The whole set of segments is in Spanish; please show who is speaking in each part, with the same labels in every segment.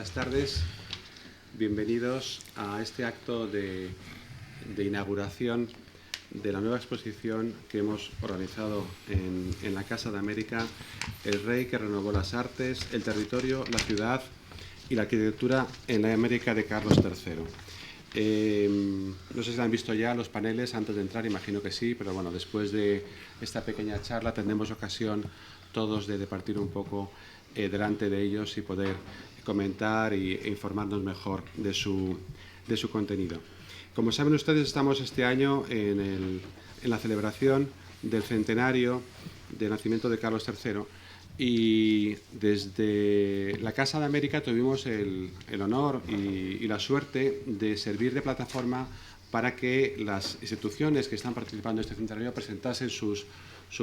Speaker 1: buenas tardes. Bienvenidos a este acto de inauguración de la nueva exposición que hemos organizado en la Casa de América, El rey que renovó las artes, el territorio, la ciudad y la arquitectura en la América de Carlos III. No sé si han visto ya los paneles antes de entrar, imagino que sí, pero bueno, después de esta pequeña charla tendremos ocasión todos de partir un poco delante de ellos y poder comentar e informarnos mejor de su contenido. Como saben ustedes, estamos este año en la celebración del centenario del nacimiento de Carlos III y desde la Casa de América tuvimos el honor y la suerte de servir de plataforma para que las instituciones que están participando en este centenario presentasen su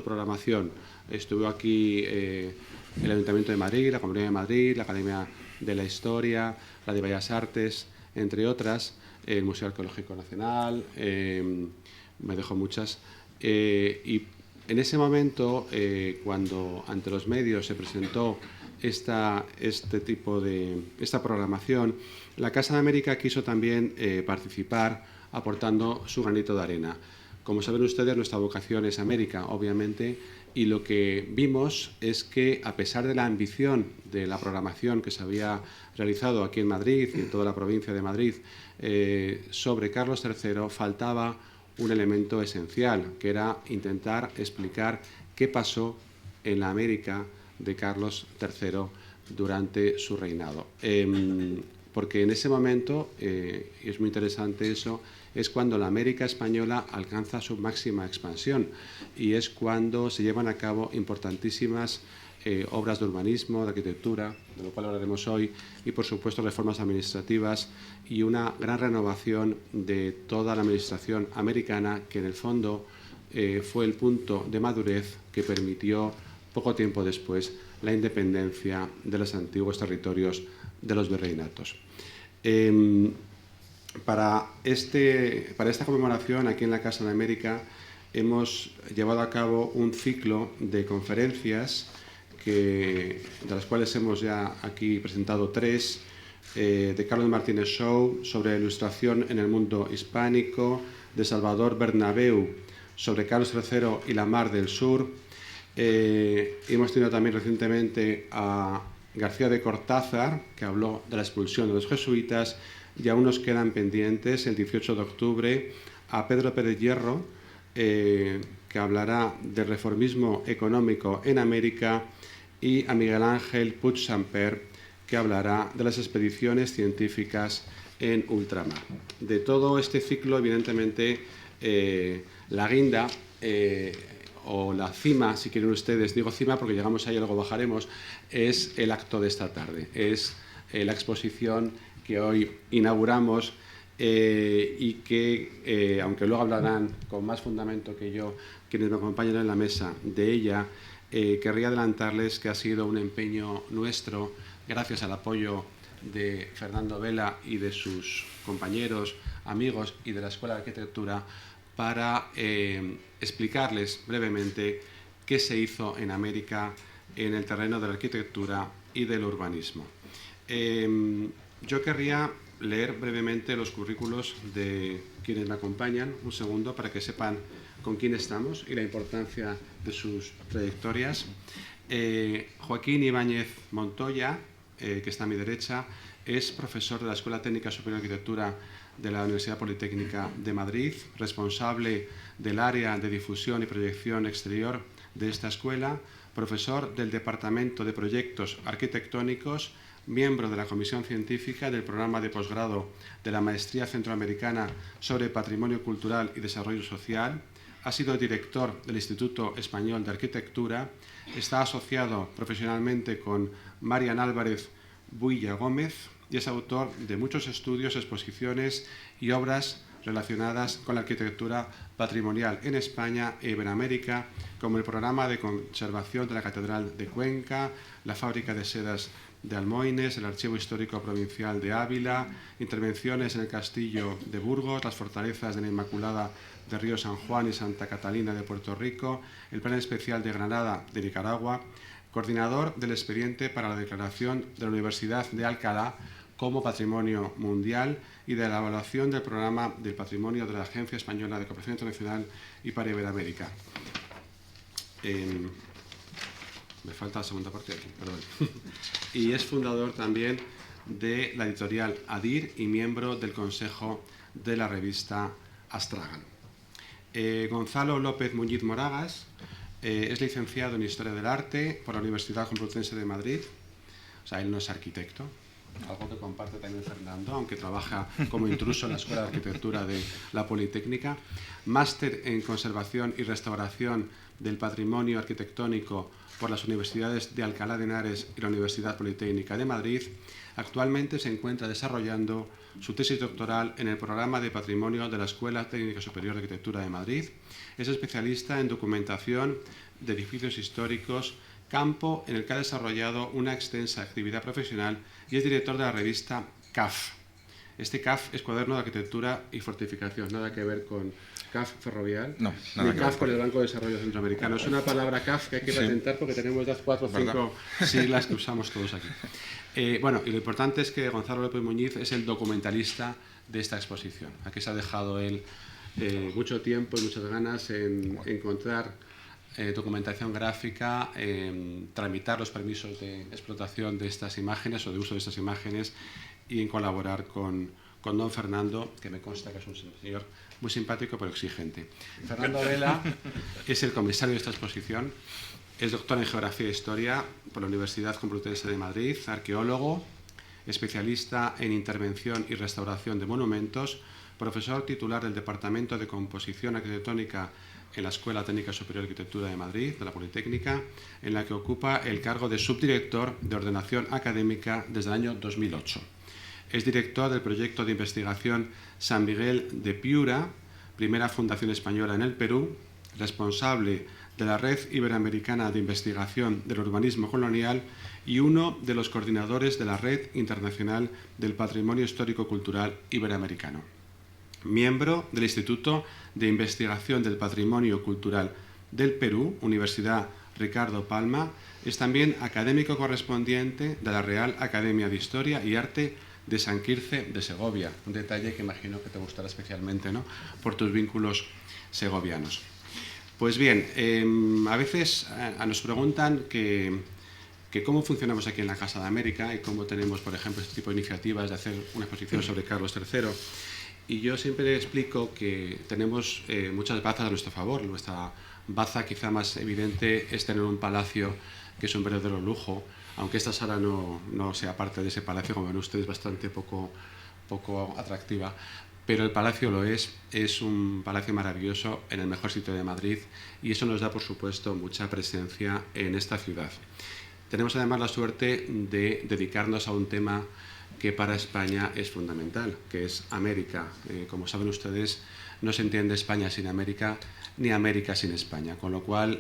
Speaker 1: programación. Estuvo aquí el Ayuntamiento de Madrid, la Comunidad de Madrid, la Academia de la Historia, la de Bellas Artes, entre otras, el Museo Arqueológico Nacional, me dejo muchas. Y en ese momento, cuando ante los medios se presentó esta programación, la Casa de América quiso también participar aportando su granito de arena. Como saben ustedes, nuestra vocación es América, obviamente, y lo que vimos es que, a pesar de la ambición de la programación que se había realizado aquí en Madrid y en toda la provincia de Madrid sobre Carlos III, faltaba un elemento esencial, que era intentar explicar qué pasó en la América de Carlos III durante su reinado. Porque en ese momento, y es muy interesante eso, es cuando la América española alcanza su máxima expansión y es cuando se llevan a cabo importantísimas obras de urbanismo, de arquitectura, de lo cual hablaremos hoy, y por supuesto reformas administrativas y una gran renovación de toda la administración americana, que en el fondo fue el punto de madurez que permitió poco tiempo después la independencia de los antiguos territorios de los virreinatos. Para esta conmemoración, aquí en la Casa de América, hemos llevado a cabo un ciclo de conferencias de las cuales hemos ya aquí presentado tres: de Carlos Martínez Show sobre ilustración en el mundo hispánico, de Salvador Bernabéu sobre Carlos III y la Mar del Sur. Hemos tenido también recientemente a García de Cortázar, que habló de la expulsión de los jesuitas, y aún nos quedan pendientes el 18 de octubre a Pedro Pérez Hierro, que hablará del reformismo económico en América, y a Miguel Ángel Puig Samper, que hablará de las expediciones científicas en ultramar. De todo este ciclo, evidentemente, la guinda, o la cima, si quieren ustedes, digo cima porque llegamos ahí y luego bajaremos, es el acto de esta tarde, es la exposición que hoy inauguramos y que, aunque luego hablarán con más fundamento que yo quienes me acompañan en la mesa de ella, querría adelantarles que ha sido un empeño nuestro, gracias al apoyo de Fernando Vela y de sus compañeros, amigos y de la Escuela de Arquitectura, para explicarles brevemente qué se hizo en América en el terreno de la arquitectura y del urbanismo. Yo querría leer brevemente los currículos de quienes me acompañan, un segundo, para que sepan con quién estamos y la importancia de sus trayectorias. Joaquín Ibáñez Montoya, que está a mi derecha, es profesor de la Escuela Técnica Superior de Arquitectura de la Universidad Politécnica de Madrid, responsable del área de difusión y proyección exterior de esta escuela, profesor del Departamento de Proyectos Arquitectónicos, miembro de la Comisión Científica del programa de posgrado de la Maestría Centroamericana sobre Patrimonio Cultural y Desarrollo Social, ha sido director del Instituto Español de Arquitectura, está asociado profesionalmente con Marian Álvarez Builla Gómez y es autor de muchos estudios, exposiciones y obras relacionadas con la arquitectura patrimonial en España e Iberoamérica, como el programa de conservación de la Catedral de Cuenca, la fábrica de sedas de Almoines, el Archivo Histórico Provincial de Ávila, intervenciones en el Castillo de Burgos, las fortalezas de la Inmaculada de Río San Juan y Santa Catalina de Puerto Rico, el Plan Especial de Granada de Nicaragua, coordinador del expediente para la declaración de la Universidad de Alcalá como Patrimonio Mundial y de la evaluación del programa del patrimonio de la Agencia Española de Cooperación Internacional y para Iberoamérica. Me falta la segunda parte aquí, perdón. Y es fundador también de la editorial ADIR y miembro del consejo de la revista Astragan. Gonzalo López Muñiz Moragas es licenciado en Historia del Arte por la Universidad Complutense de Madrid. O sea, él no es arquitecto, algo que comparte también Fernando, aunque trabaja como intruso en la Escuela de Arquitectura de la Politécnica. Máster en Conservación y Restauración del Patrimonio Arquitectónico por las Universidades de Alcalá de Henares y la Universidad Politécnica de Madrid. Actualmente se encuentra desarrollando su tesis doctoral en el programa de Patrimonio de la Escuela Técnica Superior de Arquitectura de Madrid. Es especialista en documentación de edificios históricos, campo en el que ha desarrollado una extensa actividad profesional y es director de la revista CAF. Este CAF es Cuaderno de Arquitectura y Fortificación, nada que ver con CAF ferrovial,
Speaker 2: no, nada
Speaker 1: ni CAF con el Banco de Desarrollo Centroamericano. Es una palabra CAF que hay que patentar porque tenemos las 4 o 5 siglas que usamos todos aquí. Bueno, y lo importante es que Gonzalo López Muñiz es el documentalista de esta exposición. Aquí se ha dejado él mucho tiempo y muchas ganas en encontrar documentación gráfica, tramitar los permisos de explotación de estas imágenes o de uso de estas imágenes y en colaborar con don Fernando, que me consta que es un señor muy simpático pero exigente. Fernando Vela es el comisario de esta exposición, es doctor en Geografía e Historia por la Universidad Complutense de Madrid, arqueólogo, especialista en intervención y restauración de monumentos, profesor titular del Departamento de Composición Arquitectónica en la Escuela Técnica Superior de Arquitectura de Madrid, de la Politécnica, en la que ocupa el cargo de subdirector de ordenación académica desde el año 2008. Es director del proyecto de investigación San Miguel de Piura, primera fundación española en el Perú, responsable de la Red Iberoamericana de Investigación del Urbanismo Colonial y uno de los coordinadores de la Red Internacional del Patrimonio Histórico-Cultural Iberoamericano. Miembro del Instituto de Investigación del Patrimonio Cultural del Perú, Universidad Ricardo Palma, es también académico correspondiente de la Real Academia de Historia y Arte de San Quirce de Segovia, un detalle que imagino que te gustará especialmente, ¿no?, por tus vínculos segovianos. Pues bien, a veces nos preguntan que cómo funcionamos aquí en la Casa de América y cómo tenemos, por ejemplo, este tipo de iniciativas de hacer una exposición sobre Carlos III. Y yo siempre explico que tenemos muchas bazas a nuestro favor. Nuestra baza quizá más evidente es tener un palacio que es un verdadero lujo, aunque esta sala no sea parte de ese palacio, como ven ustedes, bastante poco atractiva. Pero el palacio lo es un palacio maravilloso en el mejor sitio de Madrid y eso nos da, por supuesto, mucha presencia en esta ciudad. Tenemos además la suerte de dedicarnos a un tema que para España es fundamental, que es América. Como saben ustedes, no se entiende España sin América, ni América sin España, con lo cual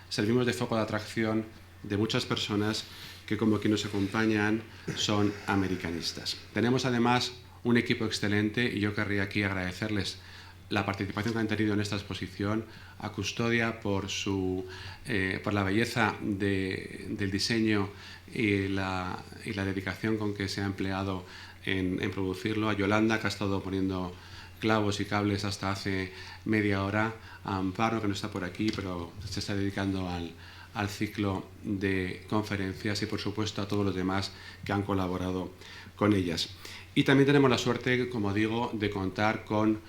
Speaker 1: servimos de foco de atracción de muchas personas que, como quienes nos acompañan, son americanistas. Tenemos además un equipo excelente y yo querría aquí agradecerles la participación que han tenido en esta exposición, a Custodia por la belleza del diseño y la dedicación con que se ha empleado en producirlo, a Yolanda, que ha estado poniendo clavos y cables hasta hace media hora, a Amparo, que no está por aquí, pero se está dedicando al ciclo de conferencias y, por supuesto, a todos los demás que han colaborado con ellas. Y también tenemos la suerte, como digo, de contar con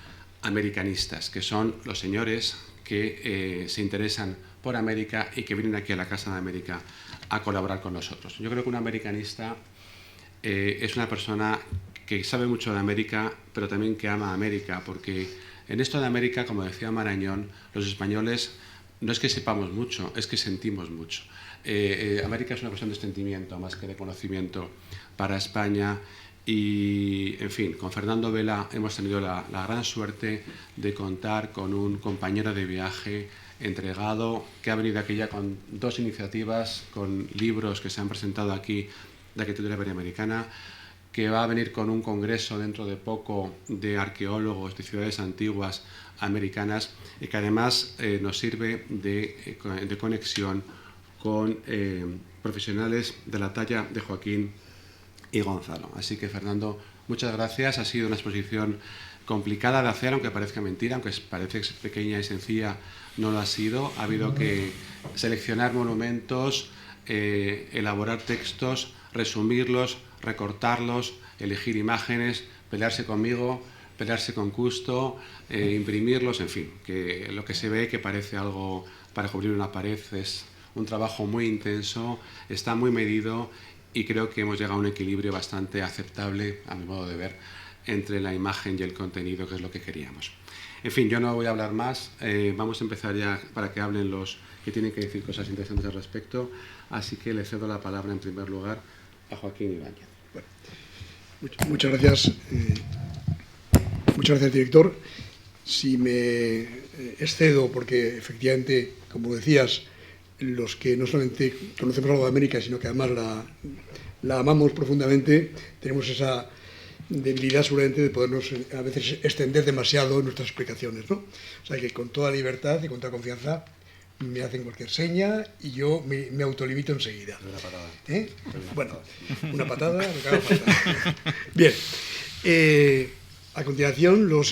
Speaker 1: americanistas, que son los señores que se interesan por América y que vienen aquí a la Casa de América a colaborar con nosotros. Yo creo que un americanista es una persona que sabe mucho de América, pero también que ama a América, porque en esto de América, como decía Marañón, los españoles no es que sepamos mucho, es que sentimos mucho. América es una cuestión de sentimiento más que de conocimiento para España. Y, en fin, con Fernando Vela hemos tenido la gran suerte de contar con un compañero de viaje entregado, que ha venido aquí ya con 2 iniciativas, con libros que se han presentado aquí de arquitectura iberoamericana, que va a venir con un congreso dentro de poco de arqueólogos de ciudades antiguas americanas y que además nos sirve de conexión con profesionales de la talla de Joaquín y Gonzalo. Así que, Fernando, muchas gracias. Ha sido una exposición complicada de hacer, aunque parezca mentira, aunque parece pequeña y sencilla, no lo ha sido. Ha habido que seleccionar monumentos, elaborar textos, resumirlos, recortarlos, elegir imágenes, pelearse conmigo, pelearse con Custo, imprimirlos, en fin, que lo que se ve que parece algo para cubrir una pared es un trabajo muy intenso, está muy medido y creo que hemos llegado a un equilibrio bastante aceptable, a mi modo de ver, entre la imagen y el contenido, que es lo que queríamos. En fin, yo no voy a hablar más, vamos a empezar ya para que hablen los que tienen que decir cosas interesantes al respecto, así que le cedo la palabra en primer lugar a Joaquín Ibáñez.
Speaker 2: Bueno, muchas gracias. Muchas gracias, director. Si me excedo, porque efectivamente, como decías, los que no solamente conocemos algo de América, sino que además la amamos profundamente, tenemos esa debilidad seguramente de podernos a veces extender demasiado en nuestras explicaciones, ¿no? O sea que con toda libertad y con toda confianza me hacen cualquier seña y yo me autolimito enseguida.
Speaker 1: Una patada.
Speaker 2: Bueno, una patada, lo que haga falta. Bien. A continuación, lo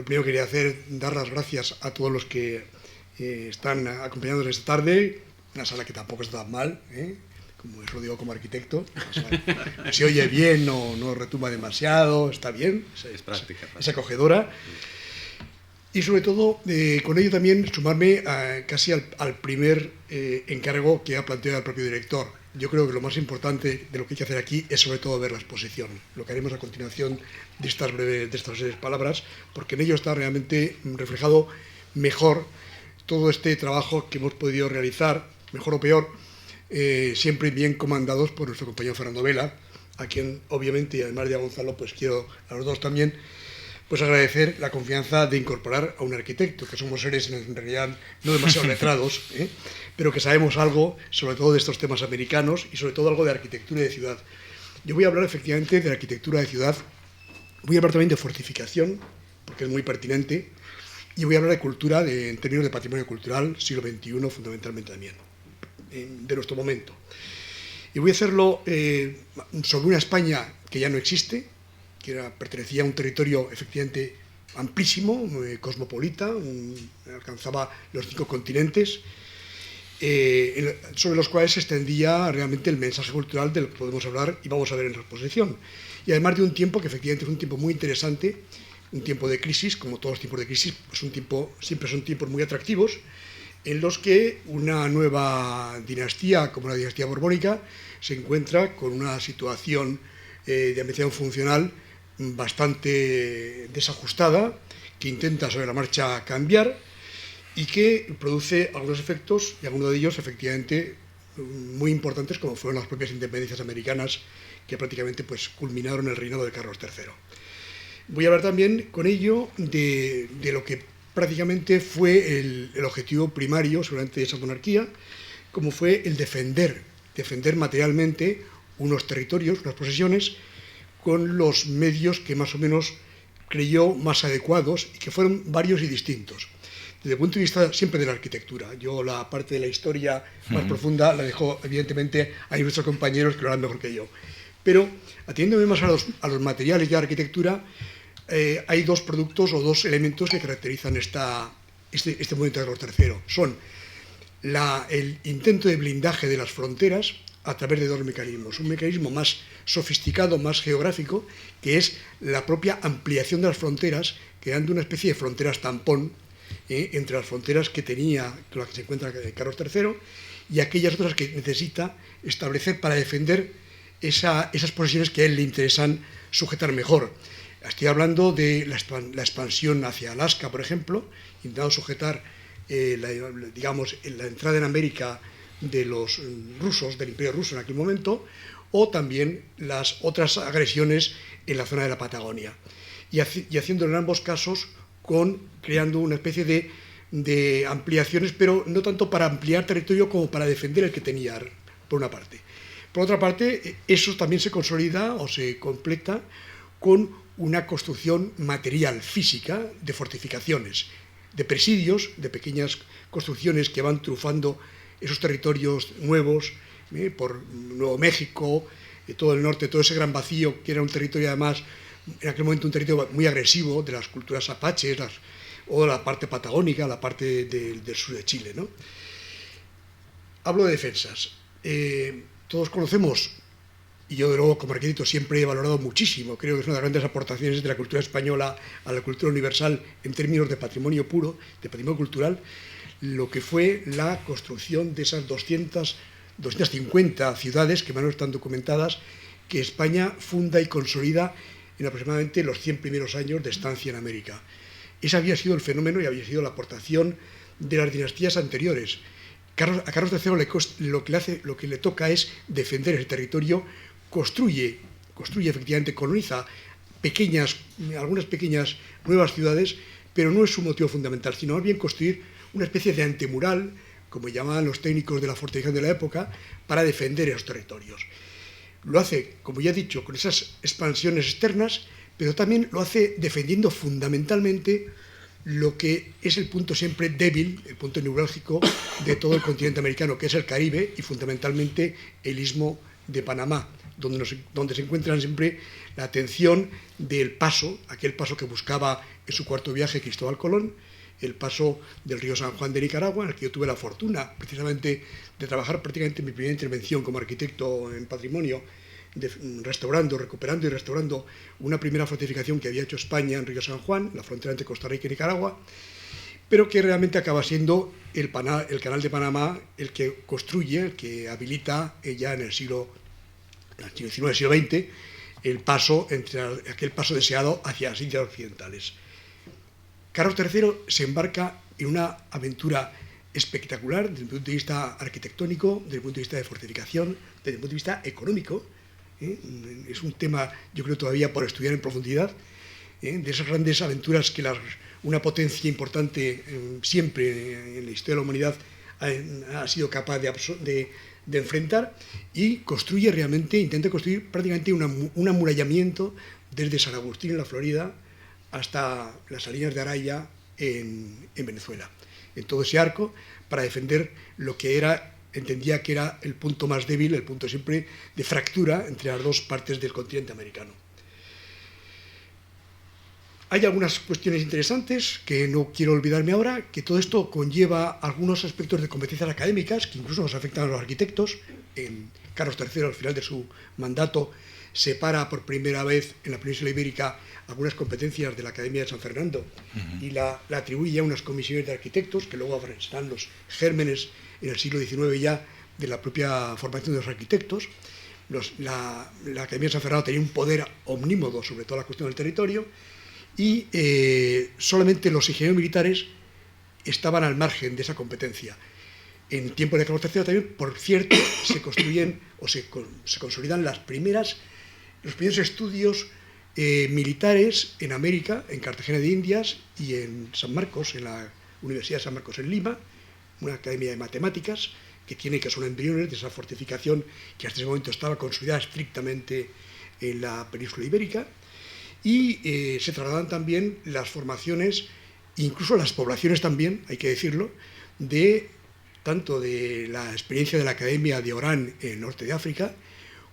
Speaker 2: primero que quería hacer, dar las gracias a todos los que están acompañándonos esta tarde, una sala que tampoco está tan mal, como eso lo digo como arquitecto, se oye bien, no retumba demasiado, está bien,
Speaker 1: es práctica.
Speaker 2: Es acogedora. Y sobre todo, con ello también sumarme casi al primer encargo que ha planteado el propio director. Yo creo que lo más importante de lo que hay que hacer aquí es sobre todo ver la exposición, lo que haremos a continuación de estas breves palabras, porque en ello está realmente reflejado mejor todo este trabajo que hemos podido realizar, mejor o peor, siempre bien comandados por nuestro compañero Fernando Vela, a quien obviamente, y además de a Gonzalo, pues quiero a los dos también, pues agradecer la confianza de incorporar a un arquitecto, que somos seres en realidad no demasiado letrados, pero que sabemos algo, sobre todo de estos temas americanos y sobre todo algo de arquitectura de ciudad. Yo voy a hablar efectivamente de la arquitectura de ciudad, voy a hablar también de fortificación, porque es muy pertinente, y voy a hablar de cultura en términos de patrimonio cultural, siglo XXI fundamentalmente también, de nuestro momento. Y voy a hacerlo sobre una España que ya no existe, que pertenecía a un territorio efectivamente amplísimo, cosmopolita, alcanzaba los 5 continentes, sobre los cuales se extendía realmente el mensaje cultural del que podemos hablar y vamos a ver en la exposición. Y además de un tiempo que efectivamente es un tiempo muy interesante, un tiempo de crisis, como todos los tiempos de crisis, pues siempre son tiempos muy atractivos, en los que una nueva dinastía, como la dinastía borbónica, se encuentra con una situación de ambición funcional bastante desajustada, que intenta sobre la marcha cambiar y que produce algunos efectos, y algunos de ellos efectivamente muy importantes, como fueron las propias independencias americanas, que prácticamente pues culminaron el reinado de Carlos III. Voy a hablar también con ello de lo que prácticamente fue el objetivo primario seguramente de esa monarquía, como fue el defender materialmente unos territorios, unas posesiones, con los medios que más o menos creyó más adecuados y que fueron varios y distintos. Desde el punto de vista siempre de la arquitectura, yo la parte de la historia más profunda la dejo evidentemente a nuestros compañeros que lo harán mejor que yo. Pero atendiéndome más a los materiales de la arquitectura, hay dos productos o dos elementos que caracterizan este momento de Carlos III. Son el intento de blindaje de las fronteras a través de dos mecanismos. Un mecanismo más sofisticado, más geográfico, que es la propia ampliación de las fronteras, creando una especie de fronteras tampón entre las fronteras que tenía, con las que se encuentra Carlos III, y aquellas otras que necesita establecer para defender esas posesiones que a él le interesan sujetar mejor. Estoy hablando de la expansión hacia Alaska, por ejemplo, intentando sujetar la entrada en América de los rusos, del Imperio Ruso en aquel momento, o también las otras agresiones en la zona de la Patagonia. Y haciéndolo en ambos casos creando una especie de ampliaciones, pero no tanto para ampliar territorio como para defender el que tenía, por una parte. Por otra parte, eso también se consolida o se completa con una construcción material, física, de fortificaciones, de presidios, de pequeñas construcciones que van trufando esos territorios nuevos, por Nuevo México, todo el norte, todo ese gran vacío, que era un territorio además, en aquel momento un territorio muy agresivo de las culturas apaches, o la parte patagónica, la parte del sur de Chile, ¿no? Hablo de defensas. Todos conocemos, y yo de luego como arquitecto siempre he valorado muchísimo, creo que es una de las grandes aportaciones de la cultura española a la cultura universal en términos de patrimonio puro, de patrimonio cultural, lo que fue la construcción de esas 250 ciudades que más o menos están documentadas, que España funda y consolida en aproximadamente los 100 primeros años de estancia en América. Ese había sido el fenómeno y había sido la aportación de las dinastías anteriores. A Carlos III lo que le toca es defender ese territorio, construye efectivamente, coloniza algunas pequeñas nuevas ciudades, pero no es su motivo fundamental, sino más bien construir una especie de antemural, como llamaban los técnicos de la fortificación de la época, para defender esos territorios. Lo hace, como ya he dicho, con esas expansiones externas, pero también lo hace defendiendo fundamentalmente lo que es el punto siempre débil, el punto neurálgico de todo el continente americano, que es el Caribe y fundamentalmente el istmo de Panamá, donde se encuentran siempre la atención del paso, aquel paso que buscaba en su cuarto viaje Cristóbal Colón, el paso del río San Juan de Nicaragua, en el que yo tuve la fortuna precisamente de trabajar prácticamente en mi primera intervención como arquitecto en patrimonio, recuperando y restaurando una primera fortificación que había hecho España en Río San Juan, la frontera entre Costa Rica y Nicaragua, pero que realmente acaba siendo el canal de Panamá el que construye, el que habilita ya en el siglo XIX, siglo XX, aquel paso deseado hacia las Indias Occidentales. Carlos III se embarca en una aventura espectacular desde el punto de vista arquitectónico, desde el punto de vista de fortificación, desde el punto de vista económico. Es un tema, yo creo, todavía por estudiar en profundidad, de esas grandes aventuras que una potencia importante siempre en la historia de la humanidad ha sido capaz de enfrentar, y intenta construir prácticamente un amurallamiento desde San Agustín en la Florida hasta las Salinas de Araya en Venezuela, en todo ese arco, para defender lo que entendía que era el punto más débil, el punto siempre de fractura entre las dos partes del continente americano. Hay algunas cuestiones interesantes que no quiero olvidarme ahora, que todo esto conlleva algunos aspectos de competencias académicas que incluso nos afectan a los arquitectos. Carlos III, al final de su mandato, separa por primera vez en la península ibérica algunas competencias de la Academia de San Fernando y la atribuye a unas comisiones de arquitectos que luego serán los gérmenes en el siglo XIX ya de la propia formación de los arquitectos. La Academia de San Fernando tenía un poder omnímodo sobre toda la cuestión del territorio, y solamente los ingenieros militares estaban al margen de esa competencia. En tiempo de Carlos III también, por cierto, se construyen o se consolidan los primeros estudios militares en América, en Cartagena de Indias y en San Marcos, en la Universidad de San Marcos en Lima, una academia de matemáticas que son embriones de esa fortificación que hasta ese momento estaba consolidada estrictamente en la península ibérica. Y se trasladan también las formaciones, incluso las poblaciones también, hay que decirlo, tanto de la experiencia de la Academia de Orán en el norte de África,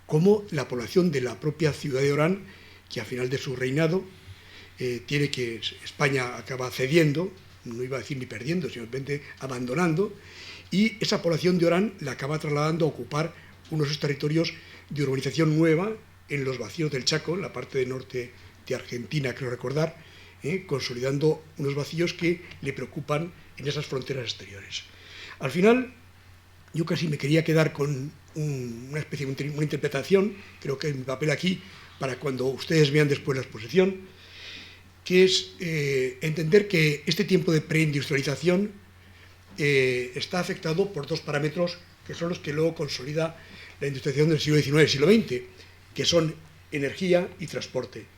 Speaker 2: como la población de la propia ciudad de Orán, que al final de su reinado España acaba cediendo, no iba a decir ni perdiendo, simplemente abandonando, y esa población de Orán la acaba trasladando a ocupar unos territorios de urbanización nueva en los vacíos del Chaco, en la parte del norte de Argentina, creo recordar, consolidando unos vacíos que le preocupan en esas fronteras exteriores. Al final, yo casi me quería quedar con una especie de una interpretación, creo que es mi papel aquí, para cuando ustedes vean después la exposición, que es entender que este tiempo de preindustrialización está afectado por dos parámetros que son los que luego consolida la industrialización del siglo XIX y siglo XX, que son energía y transporte.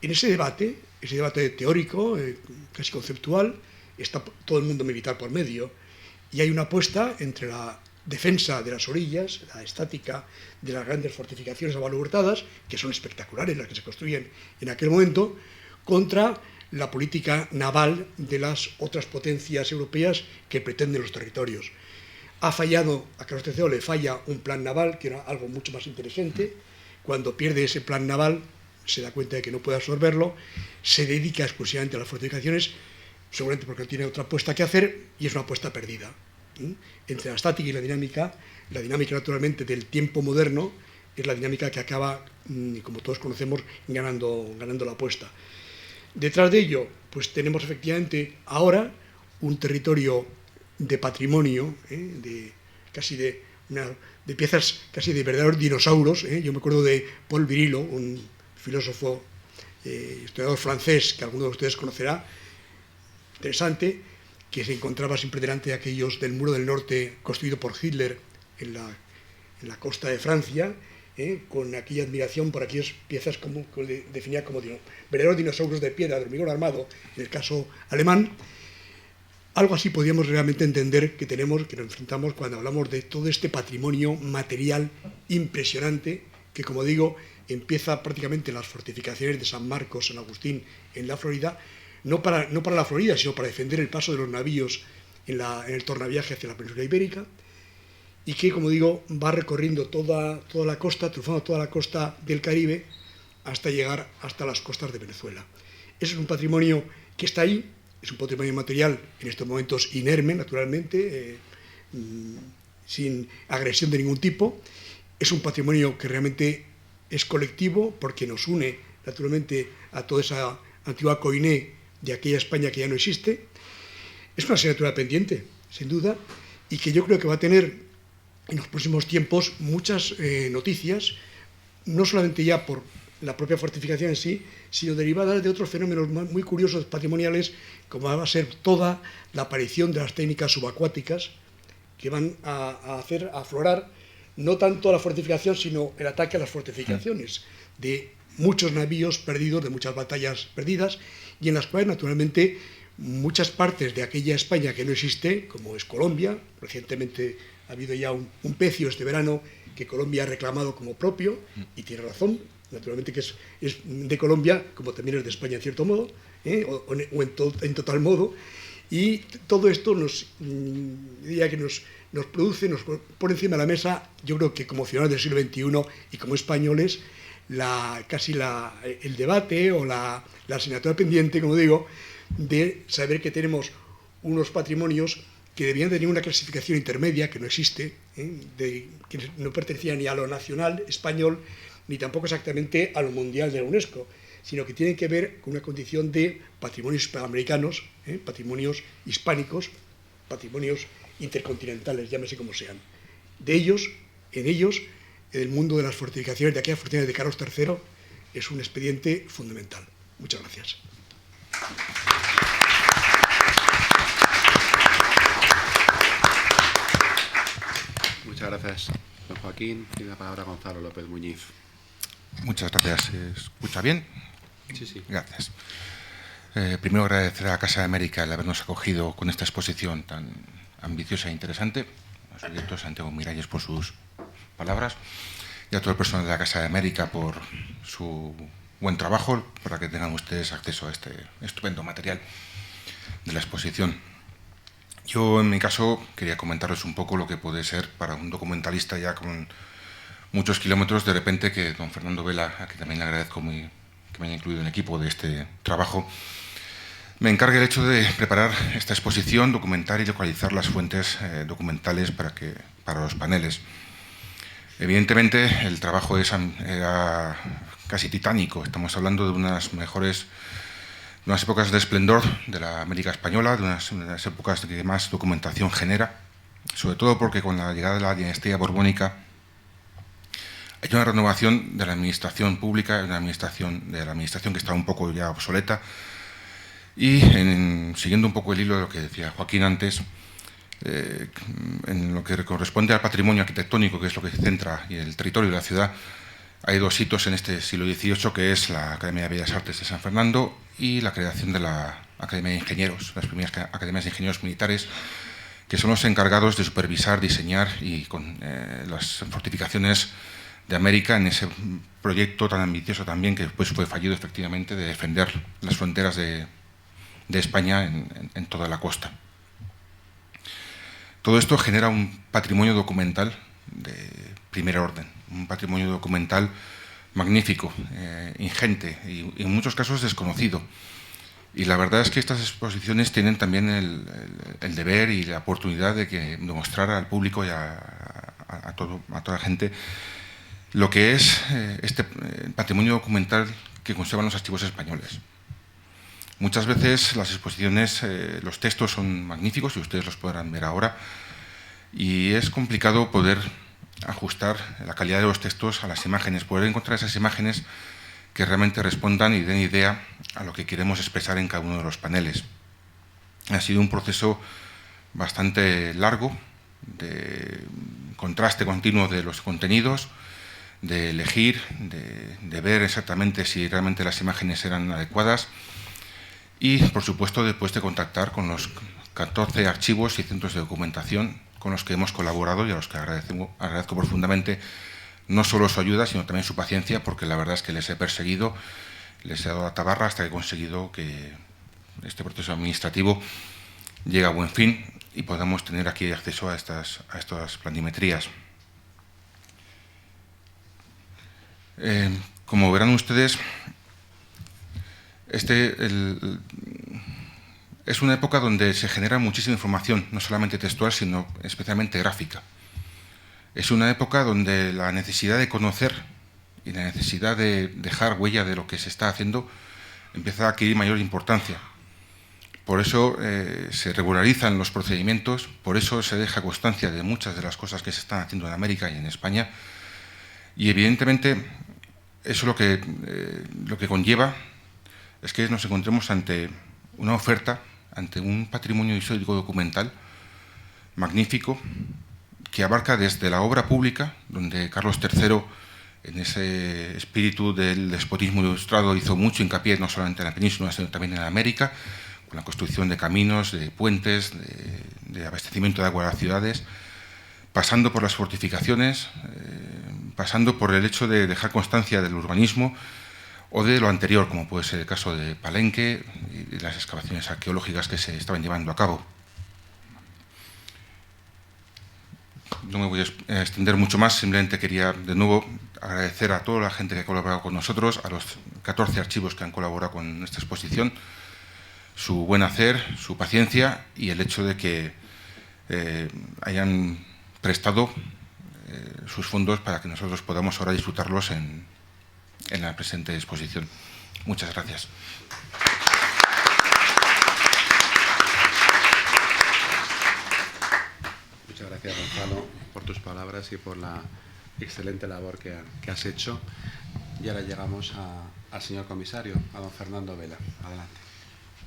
Speaker 2: En ese debate teórico, casi conceptual, está todo el mundo militar por medio, y hay una apuesta entre la defensa de las orillas, la estática de las grandes fortificaciones abalurdadas, que son espectaculares las que se construyen en aquel momento, contra la política naval de las otras potencias europeas que pretenden los territorios. ha fallado, a Carlos III le falla un plan naval, que era algo mucho más inteligente. Cuando pierde ese plan naval, se da cuenta de que no puede absorberlo, se dedica exclusivamente a las fortificaciones, seguramente porque no tiene otra apuesta que hacer, y es una apuesta perdida. Entre la estática y la dinámica naturalmente del tiempo moderno es la dinámica que acaba, como todos conocemos, ganando la apuesta. Detrás de ello, pues tenemos efectivamente ahora un territorio de patrimonio, casi de piezas casi de verdaderos dinosaurios. Yo me acuerdo de Paul Virilio, un filósofo, historiador francés que alguno de ustedes conocerá, interesante, que se encontraba siempre delante de aquellos del muro del norte construido por Hitler en la costa de Francia, con aquella admiración por aquellas piezas que definía como verdaderos dinosaurios de piedra, de hormigón armado, en el caso alemán. Algo así podríamos realmente entender que nos enfrentamos cuando hablamos de todo este patrimonio material impresionante que, como digo, empieza prácticamente en las fortificaciones de San Marcos, San Agustín, en la Florida, no para la Florida, sino para defender el paso de los navíos en el tornaviaje hacia la península ibérica, y que, como digo, va recorriendo toda la costa, trufando toda la costa del Caribe hasta llegar hasta las costas de Venezuela. Eso es un patrimonio que está ahí, es un patrimonio material en estos momentos inerme, naturalmente, sin agresión de ningún tipo. Es un patrimonio que realmente es colectivo porque nos une, naturalmente, a toda esa antigua coiné de aquella España que ya no existe. Es una asignatura pendiente, sin duda, y que yo creo que va a tener en los próximos tiempos muchas noticias, no solamente ya por la propia fortificación en sí, sino derivadas de otros fenómenos muy curiosos patrimoniales, como va a ser toda la aparición de las técnicas subacuáticas que van a hacer aflorar no tanto la fortificación, sino el ataque a las fortificaciones de muchos navíos perdidos, de muchas batallas perdidas, y en las cuales, naturalmente, muchas partes de aquella España que no existe, como es Colombia. Recientemente ha habido ya un pecio este verano que Colombia ha reclamado como propio, y tiene razón, naturalmente que es de Colombia, como también es de España en cierto modo, o en total modo, y todo esto diría que nos pone encima de la mesa, yo creo que como ciudadanos del siglo XXI y como españoles, el debate o la asignatura pendiente, como digo, de saber que tenemos unos patrimonios que debían tener una clasificación intermedia, que no existe, que no pertenecía ni a lo nacional español, ni tampoco exactamente a lo mundial de la UNESCO, sino que tienen que ver con una condición de patrimonios hispanoamericanos, patrimonios hispánicos, patrimonios intercontinentales, llámese como sean. En ellos, el mundo de las fortificaciones, de aquellas fortificaciones de Carlos III, es un expediente fundamental. Muchas gracias.
Speaker 1: Muchas gracias, don Joaquín. Tiene la palabra Gonzalo López Muñiz.
Speaker 3: Muchas gracias. ¿Se escucha bien?
Speaker 1: Sí, sí.
Speaker 3: Gracias. Primero agradecer a la Casa de América el habernos acogido con esta exposición tan ambiciosa e interesante. A su director Santiago Miralles por sus palabras y a todo el personal de la Casa de América por su buen trabajo para que tengan ustedes acceso a este estupendo material de la exposición. Yo, en mi caso, quería comentarles un poco lo que puede ser para un documentalista ya con muchos kilómetros, de repente, que don Fernando Vela, a quien también le agradezco que me haya incluido en el equipo de este trabajo, me encargue el hecho de preparar esta exposición, documentar y localizar las fuentes documentales para los paneles. Evidentemente, el trabajo era casi titánico. Estamos hablando de unas épocas de esplendor de la América española, de unas épocas que más documentación genera, sobre todo porque con la llegada de la dinastía borbónica hay una renovación de la administración pública, de la administración que está un poco ya obsoleta, y siguiendo un poco el hilo de lo que decía Joaquín antes, en lo que corresponde al patrimonio arquitectónico, que es lo que centra y el territorio de la ciudad, hay dos hitos en este siglo XVIII, que es la Academia de Bellas Artes de San Fernando y la creación de la Academia de Ingenieros, las primeras academias de ingenieros militares, que son los encargados de supervisar, diseñar y con las fortificaciones de América en ese proyecto tan ambicioso también, que después fue fallido efectivamente, de defender las fronteras de España en toda la costa. Todo esto genera un patrimonio documental de primer orden, un patrimonio documental magnífico, ingente y en muchos casos desconocido. Y la verdad es que estas exposiciones tienen también el deber y la oportunidad de mostrar al público y a toda la gente lo que es este patrimonio documental que conservan los archivos españoles. Muchas veces las exposiciones, los textos son magníficos y ustedes los podrán ver ahora, y es complicado poder ajustar la calidad de los textos a las imágenes, poder encontrar esas imágenes que realmente respondan y den idea a lo que queremos expresar en cada uno de los paneles. Ha sido un proceso bastante largo, de contraste continuo de los contenidos, de elegir, de ver exactamente si realmente las imágenes eran adecuadas y, por supuesto, después de contactar con los 14 archivos y centros de documentación con los que hemos colaborado y a los que agradezco profundamente no solo su ayuda, sino también su paciencia, porque la verdad es que les he perseguido, les he dado la tabarra hasta que he conseguido que este proceso administrativo llegue a buen fin y podamos tener aquí acceso a estas planimetrías. Como verán ustedes, es una época donde se genera muchísima información, no solamente textual, sino especialmente gráfica. Es una época donde la necesidad de conocer y la necesidad de dejar huella de lo que se está haciendo empieza a adquirir mayor importancia. Por eso se regularizan los procedimientos, por eso se deja constancia de muchas de las cosas que se están haciendo en América y en España. Y evidentemente eso lo que conlleva es que nos encontremos ante una oferta, ante un patrimonio histórico documental magnífico que abarca desde la obra pública, donde Carlos III, en ese espíritu del despotismo ilustrado, hizo mucho hincapié no solamente en la península, sino también en América, con la construcción de caminos, de puentes, de abastecimiento de agua a las ciudades, pasando por las fortificaciones, pasando por el hecho de dejar constancia del urbanismo o de lo anterior, como puede ser el caso de Palenque y las excavaciones arqueológicas que se estaban llevando a cabo. No me voy a extender mucho más, simplemente quería de nuevo agradecer a toda la gente que ha colaborado con nosotros, a los 14 archivos que han colaborado con esta exposición, su buen hacer, su paciencia y el hecho de que hayan prestado sus fondos para que nosotros podamos ahora disfrutarlos en la presente exposición. Muchas gracias.
Speaker 1: Muchas gracias, Gonzalo, por tus palabras y por la excelente labor que has hecho. Y ahora llegamos al señor comisario, a don Fernando Vela. Adelante.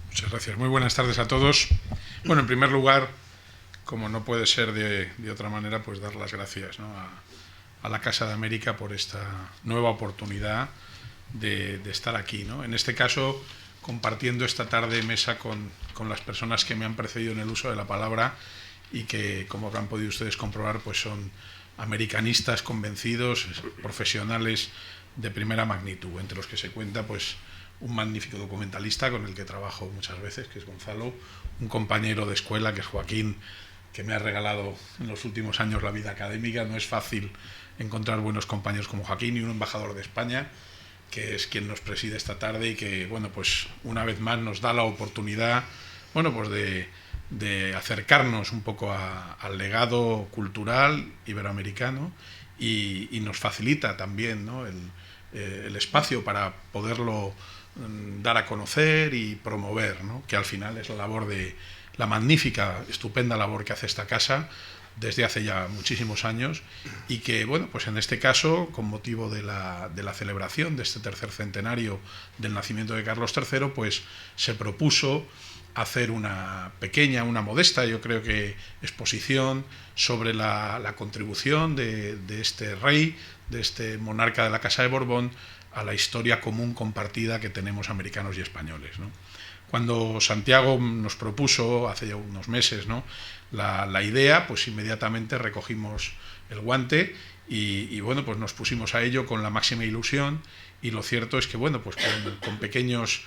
Speaker 4: Muchas gracias. Muy buenas tardes a todos. Bueno, en primer lugar, como no puede ser de otra manera, pues dar las gracias, ¿no?, a la Casa de América por esta nueva oportunidad de estar aquí, ¿no? En este caso, compartiendo esta tarde mesa con las personas que me han precedido en el uso de la palabra y que, como habrán podido ustedes comprobar, pues son americanistas convencidos, profesionales de primera magnitud, entre los que se cuenta pues un magnífico documentalista con el que trabajo muchas veces, que es Gonzalo, un compañero de escuela, que es Joaquín, que me ha regalado en los últimos años la vida académica. No es fácil encontrar buenos compañeros como Joaquín, y un embajador de España, que es quien nos preside esta tarde y que, bueno, pues una vez más nos da la oportunidad, bueno, pues de acercarnos un poco al legado cultural iberoamericano y nos facilita también, ¿no?, el espacio para poderlo dar a conocer y promover, ¿no?, que al final es la labor la magnífica, estupenda labor que hace esta casa desde hace ya muchísimos años, y que, bueno, pues en este caso, con motivo de la celebración de este tercer centenario del nacimiento de Carlos III, pues se propuso hacer una pequeña, una modesta, yo creo que, exposición sobre la contribución de este rey, de este monarca de la Casa de Borbón, a la historia común compartida que tenemos americanos y españoles, ¿no? Cuando Santiago nos propuso hace ya unos meses, ¿no?, la idea, pues inmediatamente recogimos el guante y bueno, pues nos pusimos a ello con la máxima ilusión, y lo cierto es que bueno, pues con pequeños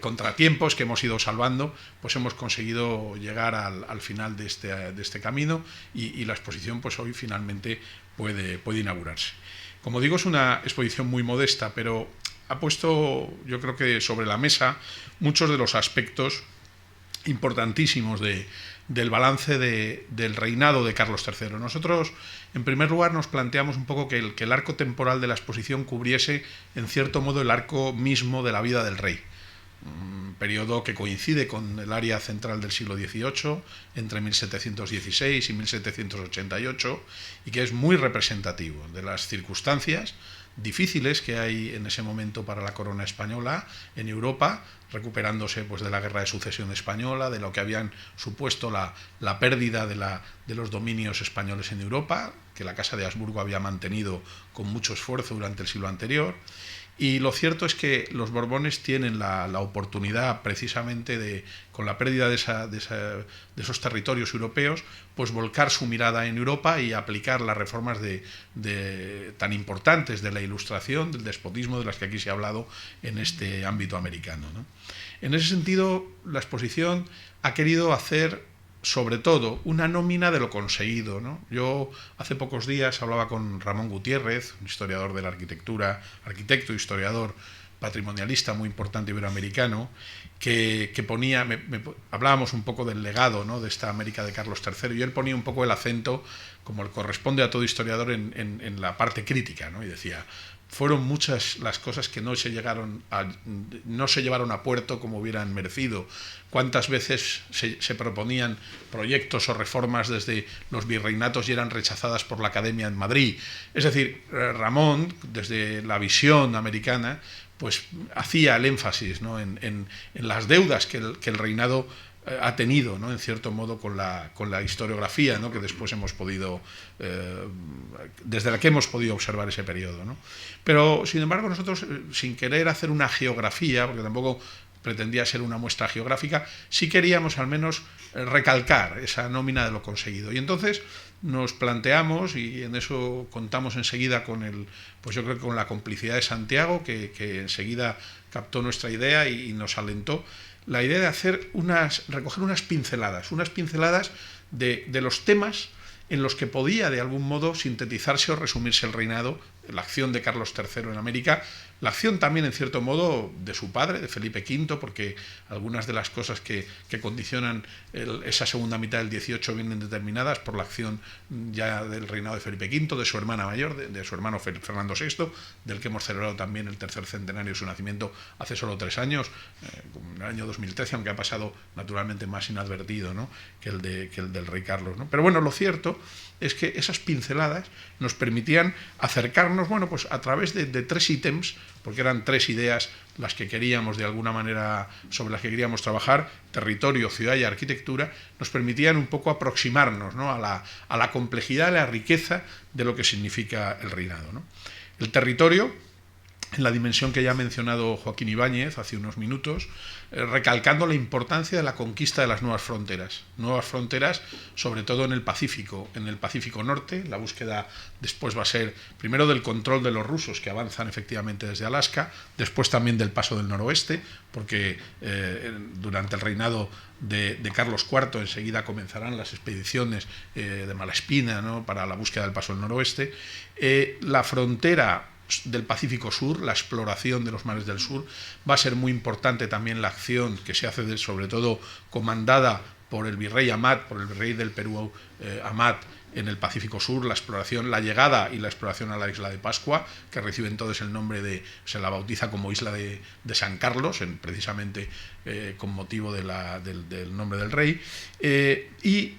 Speaker 4: contratiempos que hemos ido salvando, pues hemos conseguido llegar al final de este camino, y la exposición pues hoy finalmente puede inaugurarse. Como digo, es una exposición muy modesta, pero ha puesto, yo creo que sobre la mesa, muchos de los aspectos importantísimos del balance del reinado de Carlos III. Nosotros, en primer lugar, nos planteamos un poco que el arco temporal de la exposición cubriese, en cierto modo, el arco mismo de la vida del rey. Un periodo que coincide con el área central del siglo XVIII, entre 1716 y 1788, y que es muy representativo de las circunstancias difíciles que hay en ese momento para la corona española en Europa, recuperándose pues de la guerra de sucesión española, de lo que habían supuesto la pérdida de los dominios españoles en Europa, que la Casa de Habsburgo había mantenido con mucho esfuerzo durante el siglo anterior. Y lo cierto es que los Borbones tienen la oportunidad, precisamente, con la pérdida de esos territorios europeos, pues volcar su mirada en Europa y aplicar las reformas tan importantes de la Ilustración, del despotismo, de las que aquí se ha hablado en este ámbito americano, ¿no? En ese sentido, la exposición ha querido hacer, sobre todo, una nómina de lo conseguido, ¿no? Yo hace pocos días hablaba con Ramón Gutiérrez, un historiador de la arquitectura, arquitecto e historiador patrimonialista muy importante iberoamericano, que ponía, hablábamos un poco del legado, ¿no?, de esta América de Carlos III, y él ponía un poco el acento, como le corresponde a todo historiador, en la parte crítica, ¿no? Y decía: fueron muchas las cosas que no se llevaron a puerto como hubieran merecido. Cuántas veces se proponían proyectos o reformas desde los virreinatos y eran rechazadas por la Academia en Madrid. Es decir, Ramón, desde la visión americana, pues hacía el énfasis, ¿no?, en las deudas que el reinado ha tenido, ¿no?, en cierto modo con la historiografía, ¿no?, que después hemos podido, desde la que hemos podido observar ese periodo, ¿no? Pero, sin embargo, nosotros, sin querer hacer una geografía, porque tampoco pretendía ser una muestra geográfica, sí queríamos al menos recalcar esa nómina de lo conseguido. Y entonces nos planteamos, y en eso contamos enseguida pues yo creo que con la complicidad de Santiago, que enseguida captó nuestra idea y nos alentó, la idea de recoger unas pinceladas de los temas en los que podía de algún modo sintetizarse o resumirse el reinado, la acción de Carlos III en América, la acción también en cierto modo de su padre, de Felipe V, porque algunas de las cosas que condicionan esa segunda mitad del XVIII vienen determinadas por la acción ya del reinado de Felipe V, de su hermana mayor, de su hermano Fernando VI, del que hemos celebrado también el tercer centenario de su nacimiento hace solo 3 años, en el año 2013, aunque ha pasado naturalmente más inadvertido, ¿no?, que el del rey Carlos, ¿no? Pero bueno, lo cierto es que esas pinceladas nos permitían acercarnos, bueno, pues a través de 3 ítems, porque eran 3 ideas las que queríamos de alguna manera, sobre las que queríamos trabajar: territorio, ciudad y arquitectura, nos permitían un poco aproximarnos, ¿no?, a la complejidad, a la riqueza de lo que significa el reinado, ¿no? El territorio, en la dimensión que ya ha mencionado Joaquín Ibáñez hace unos minutos, recalcando la importancia de la conquista de las nuevas fronteras sobre todo en el Pacífico Norte. La búsqueda después va a ser primero del control de los rusos, que avanzan efectivamente desde Alaska, después también del paso del noroeste, porque durante el reinado de Carlos IV enseguida comenzarán las expediciones de Malaspina, ¿no?, para la búsqueda del paso del noroeste. La frontera del Pacífico Sur, la exploración de los mares del sur, va a ser muy importante también la acción que se hace sobre todo comandada por el virrey Amat, por el virrey del Perú Amat, en el Pacífico Sur, la exploración, la llegada y la exploración a la isla de Pascua, que recibe entonces el nombre se la bautiza como isla de San Carlos, precisamente con motivo del nombre del rey, y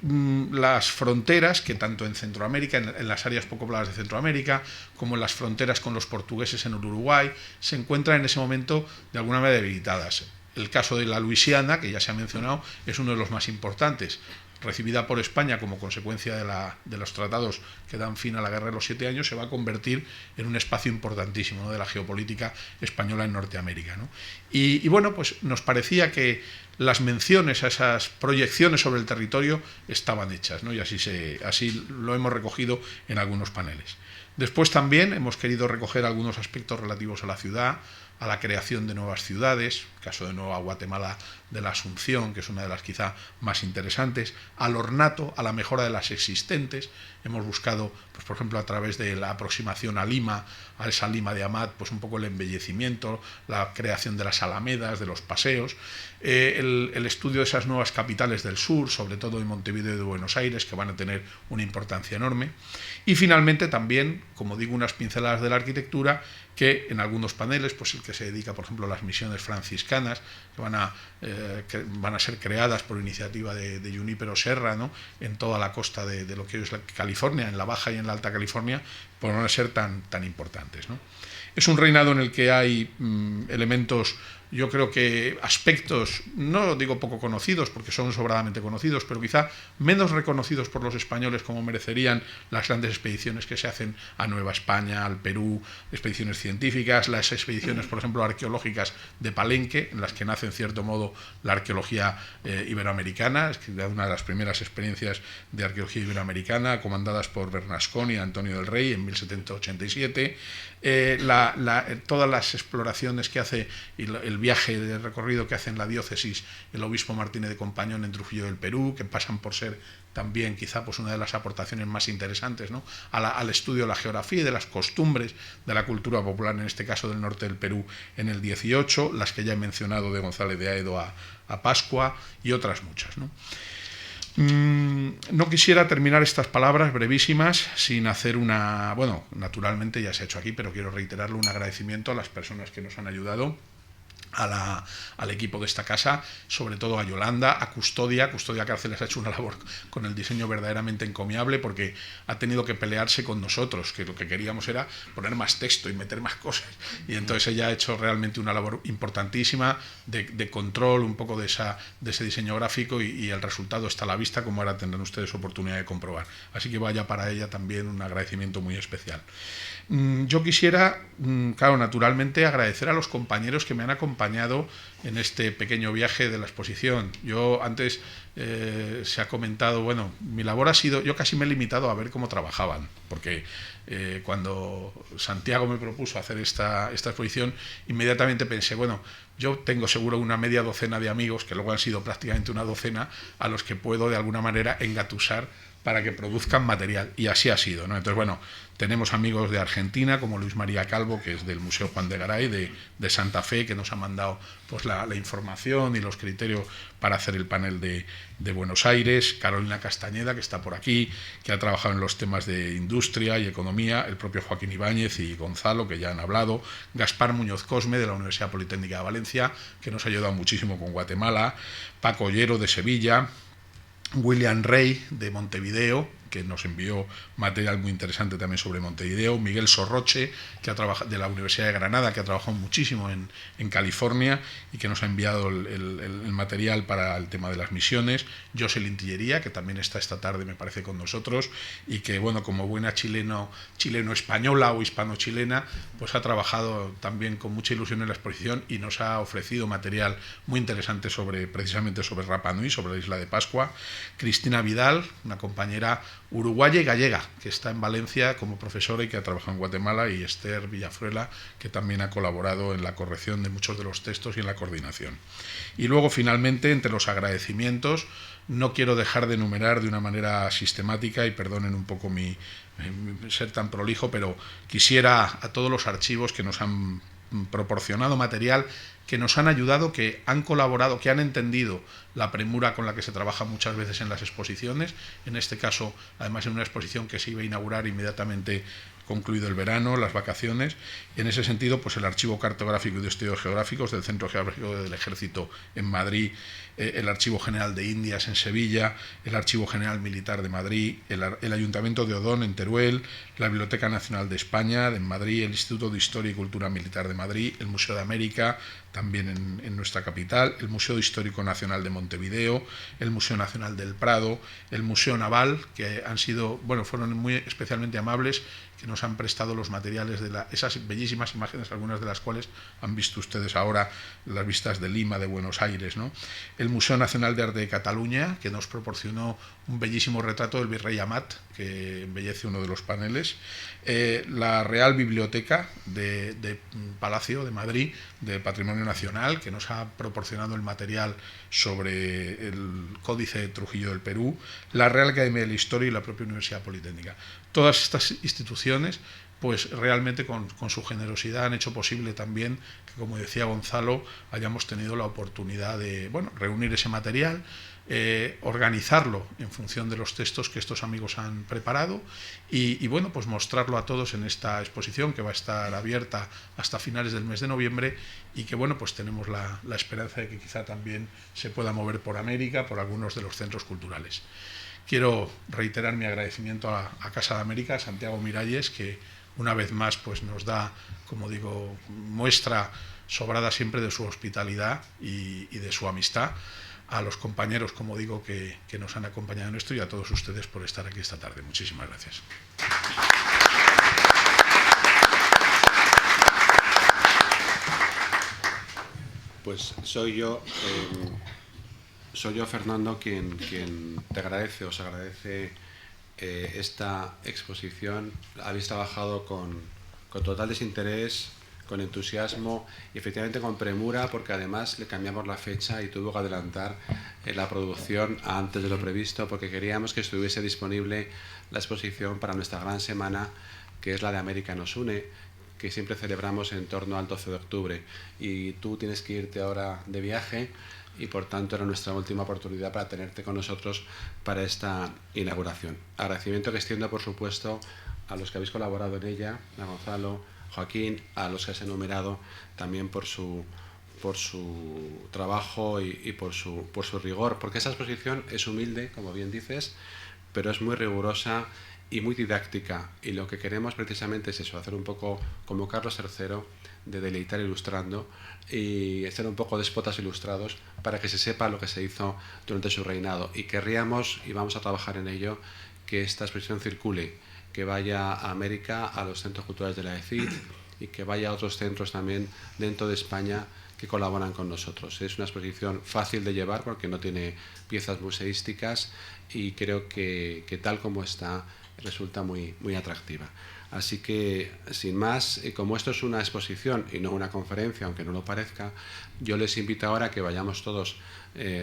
Speaker 4: las fronteras que tanto en Centroamérica, en las áreas poco pobladas de Centroamérica, como en las fronteras con los portugueses en el Uruguay, se encuentran en ese momento de alguna manera debilitadas. El caso de la Luisiana, que ya se ha mencionado, es uno de los más importantes. recibida por España como consecuencia de los tratados que dan fin a la Guerra de los 7 Años, se va a convertir en un espacio importantísimo, ¿no?, de la geopolítica española en Norteamérica, ¿no? Y bueno, pues nos parecía que las menciones a esas proyecciones sobre el territorio estaban hechas, ¿no? Y así lo hemos recogido en algunos paneles. Después también hemos querido recoger algunos aspectos relativos a la ciudad, a la creación de nuevas ciudades, caso de Nueva Guatemala de la Asunción, que es una de las quizá más interesantes, al ornato, a la mejora de las existentes. Hemos buscado, pues, por ejemplo, a través de la aproximación a Lima, a esa Lima de Amat, pues un poco el embellecimiento, la creación de las alamedas, de los paseos, el estudio de esas nuevas capitales del sur, sobre todo de Montevideo y de Buenos Aires, que van a tener una importancia enorme. Y finalmente también, como digo, unas pinceladas de la arquitectura, que en algunos paneles, pues el que se dedica, por ejemplo, a las misiones franciscanas, que van a ser creadas por iniciativa de Junípero Serra, ¿no?, en toda la costa de lo que es California, en la Baja y en la Alta California, pues van a ser tan importantes, ¿no? Es un reinado en el que hay elementos, yo creo que aspectos, no digo poco conocidos, porque son sobradamente conocidos, pero quizá menos reconocidos por los españoles como merecerían las grandes expediciones que se hacen a Nueva España, al Perú, expediciones científicas, las expediciones, por ejemplo, arqueológicas de Palenque, en las que nace en cierto modo la arqueología iberoamericana, es una de las primeras experiencias de arqueología iberoamericana, comandadas por Bernasconi y Antonio del Rey en 1787, todas las exploraciones que hace y el viaje de recorrido que hace en la diócesis el obispo Martínez de Compañón en Trujillo del Perú, que pasan por ser también quizá pues una de las aportaciones más interesantes, ¿no?, al estudio de la geografía y de las costumbres de la cultura popular, en este caso del norte del Perú, en el 18, las que ya he mencionado de González de Aedo a Pascua y otras muchas, ¿no? No quisiera terminar estas palabras brevísimas sin hacer bueno, naturalmente ya se ha hecho aquí, pero quiero reiterarlo, un agradecimiento a las personas que nos han ayudado, al equipo de esta casa, sobre todo a Yolanda, a Custodia Cárceles ha hecho una labor con el diseño verdaderamente encomiable, porque ha tenido que pelearse con nosotros, que lo que queríamos era poner más texto y meter más cosas, y entonces ella ha hecho realmente una labor importantísima de control un poco de ese diseño gráfico, y el resultado está a la vista, como ahora tendrán ustedes oportunidad de comprobar, así que vaya para ella también un agradecimiento muy especial. Yo quisiera, claro, naturalmente agradecer a los compañeros que me han acompañado en este pequeño viaje de la exposición. Yo antes se ha comentado, bueno, mi labor ha sido, yo casi me he limitado a ver cómo trabajaban, porque cuando Santiago me propuso hacer esta exposición, inmediatamente pensé, bueno, yo tengo seguro una media docena de amigos, que luego han sido prácticamente una docena, a los que puedo de alguna manera engatusar para que produzcan material, y así ha sido, ¿no? Entonces, bueno, tenemos amigos de Argentina, como Luis María Calvo, que es del Museo Juan de Garay, de Santa Fe, que nos ha mandado pues la información y los criterios para hacer el panel de Buenos Aires, Carolina Castañeda, que está por aquí, que ha trabajado en los temas de industria y economía, el propio Joaquín Ibáñez y Gonzalo, que ya han hablado, Gaspar Muñoz Cosme, de la Universidad Politécnica de Valencia, que nos ha ayudado muchísimo con Guatemala, Paco Ollero, de Sevilla, William Rey, de Montevideo, que nos envió material muy interesante también sobre Montevideo, Miguel Sorroche, que ha trabajado de la Universidad de Granada, que ha trabajado muchísimo en California y que nos ha enviado el material para el tema de las misiones, Jocelyn Tillería, que también está esta tarde, me parece, con nosotros, y que, bueno, como buena chileno-española o hispano-chilena, pues ha trabajado también con mucha ilusión en la exposición y nos ha ofrecido material muy interesante precisamente sobre Rapa Nui, sobre la isla de Pascua. Cristina Vidal, una compañera uruguaya y gallega, que está en Valencia como profesora y que ha trabajado en Guatemala, y Esther Villafruela, que también ha colaborado en la corrección de muchos de los textos y en la coordinación. Y luego, finalmente, entre los agradecimientos, no quiero dejar de enumerar de una manera sistemática, y perdonen un poco mi ser tan prolijo, pero quisiera a todos los archivos que nos han proporcionado material, que nos han ayudado, que han colaborado, que han entendido la premura con la que se trabaja muchas veces en las exposiciones, en este caso, además, en una exposición que se iba a inaugurar inmediatamente concluido el verano, las vacaciones, y en ese sentido pues el Archivo Cartográfico y de Estudios Geográficos del Centro Geográfico del Ejército en Madrid, el Archivo General de Indias en Sevilla, el Archivo General Militar de Madrid, el Ayuntamiento de Odón en Teruel, la Biblioteca Nacional de España en Madrid, el Instituto de Historia y Cultura Militar de Madrid, el Museo de América, también en nuestra capital, el Museo Histórico Nacional de Montevideo, el Museo Nacional del Prado, el Museo Naval, que han sido, bueno, fueron muy especialmente amables, que nos han prestado los materiales de esas bellísimas imágenes, algunas de las cuales han visto ustedes ahora, las vistas de Lima, de Buenos Aires, ¿no? El Museo Nacional de Arte de Cataluña, que nos proporcionó un bellísimo retrato del virrey Amat, que embellece uno de los paneles, la Real Biblioteca de Palacio de Madrid, de Patrimonio Nacional, que nos ha proporcionado el material sobre el Códice de Trujillo del Perú, la Real Academia de la Historia y la propia Universidad Politécnica. Todas estas instituciones, pues realmente con su generosidad han hecho posible también que, como decía Gonzalo, hayamos tenido la oportunidad de, bueno, reunir ese material, organizarlo en función de los textos que estos amigos han preparado y bueno, pues mostrarlo a todos en esta exposición que va a estar abierta hasta finales del mes de noviembre y que, bueno, pues tenemos la esperanza de que quizá también se pueda mover por América, por algunos de los centros culturales. Quiero reiterar mi agradecimiento a Casa de América, a Santiago Miralles, que una vez más pues nos da, como digo, muestra sobrada siempre de su hospitalidad y de su amistad, a los compañeros, como digo, que nos han acompañado en esto y a todos ustedes por estar aquí esta tarde. Muchísimas gracias.
Speaker 1: Pues soy yo, Fernando, quien te agradece, os agradece esta exposición. Habéis trabajado con total desinterés, con entusiasmo y efectivamente con premura, porque además le cambiamos la fecha y tuvo que adelantar la producción antes de lo previsto, porque queríamos que estuviese disponible la exposición para nuestra gran semana, que es la de América nos une, que siempre celebramos en torno al 12 de octubre. Y tú tienes que irte ahora de viaje y por tanto era nuestra última oportunidad para tenerte con nosotros para esta inauguración. Agradecimiento que extiendo, por supuesto, a los que habéis colaborado en ella, a Gonzalo, Joaquín, a los que has enumerado también por su trabajo y por su rigor, porque esa exposición es humilde, como bien dices, pero es muy rigurosa y muy didáctica, y lo que queremos precisamente es eso, hacer un poco como Carlos III, de deleitar ilustrando y ser un poco déspotas ilustrados para que se sepa lo que se hizo durante su reinado, y querríamos, y vamos a trabajar en ello, que esta exposición circule, que vaya a América, a los centros culturales de la ECID y que vaya a otros centros también dentro de España que colaboran con nosotros. Es una exposición fácil de llevar porque no tiene piezas museísticas y creo que tal como está resulta muy atractiva. Así que, sin más, como esto es una exposición y no una conferencia, aunque no lo parezca, yo les invito ahora a que vayamos todos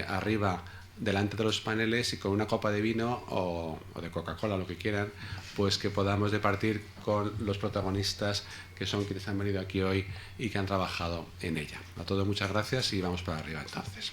Speaker 1: arriba delante de los paneles y con una copa de vino o de Coca-Cola, lo que quieran, pues que podamos departir con los protagonistas que son quienes han venido aquí hoy y que han trabajado en ella. A todos muchas gracias y vamos para arriba entonces.